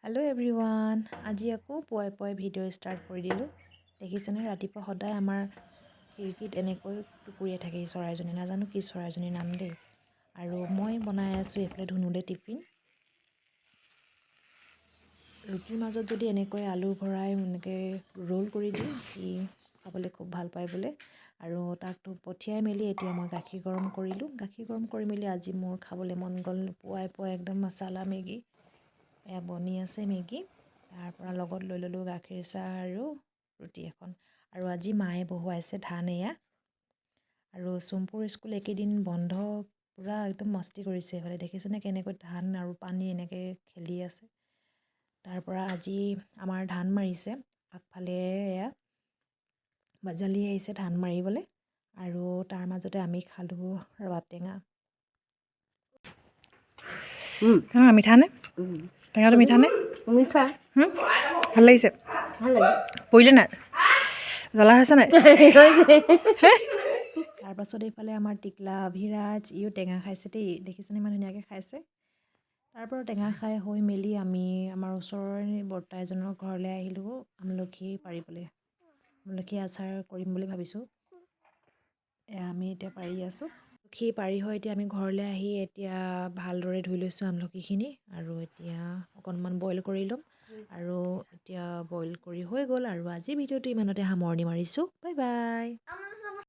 Hello' everyone, আজি আকৌ পুৱাই পুৱাই ভিডিঅ' ষ্টাৰ্ট কৰি দিলোঁ। দেখিছেনে, ৰাতিপুৱা সদায় আমাৰ খিৰিকীত এনেকৈ টুকুৰিয়াই থাকে এই চৰাইজনী। নাজানো কি চৰাইজনীৰ নাম দেই। আৰু মই বনাই আছোঁ এইফালে ধুনুলে টিফিন। ৰুটিৰ মাজত যদি এনেকৈ আলু ভৰাই এনেকৈ ৰোল কৰি দিওঁ, সি খাবলৈ খুব ভাল পায় বোলে। আৰু তাকতো পঠিয়াই মেলি এতিয়া মই গাখীৰ গৰম কৰিলোঁ। গাখীৰ গৰম কৰি মেলি আজি মোৰ খাবলৈ মন গ'ল পুৱাই পুৱাই একদম মছালা মেগী। এয়া বনি আছে মেগী। তাৰপৰা লগত লৈ ল'লোঁ গাখীৰ চাহ আৰু ৰুটি এখন। আৰু আজি মায়ে বহুৱাইছে ধান এয়া। আৰু চুম্পুৰ স্কুল এইকেইদিন বন্ধ, পূৰা একদম মস্তি কৰিছে। এইফালে দেখিছেনে কেনেকৈ ধান আৰু পানী এনেকৈ খেলি আছে। তাৰপৰা আজি আমাৰ ধান মাৰিছে আগফালে। এয়া বাজালি আহিছে ধান মাৰিবলৈ। আৰু তাৰ মাজতে আমি খালোঁ ৰবাব টেঙা। মিঠানে? টেঙাটো মিঠানে? মিঠা। ভাল লাগিছে? ভাল লাগে। পৰিলে নাই? জ্বলা হৈছে নাই? তাৰপাছত এইফালে আমাৰ টিকলা অভিৰাজ, ইও টেঙা খাইছে দেই। দেখিছেনে ইমান ধুনীয়াকৈ খাইছে। তাৰপৰা টেঙা খাই হৈ মেলি আমি আমাৰ ওচৰৰে বৰ্তা এজনৰ ঘৰলৈ আহিলোঁ আমলখি পাৰিবলৈ। আমলখি আচাৰ কৰিম বুলি ভাবিছোঁ। এয়া আমি এতিয়া পাৰি আছোঁ। আমলখি পাৰি হৈ এতিয়া আমি ঘৰলৈ আহি এতিয়া ভালদৰে ধুই লৈছোঁ আমলখিখিনি। আৰু এতিয়া অকণমান বইল কৰি ল'ম। আৰু এতিয়া বইল কৰি হৈ গ'ল। আৰু আজিৰ ভিডিঅ'টো ইমানতে সামৰণি মাৰিছোঁ। Bye bye.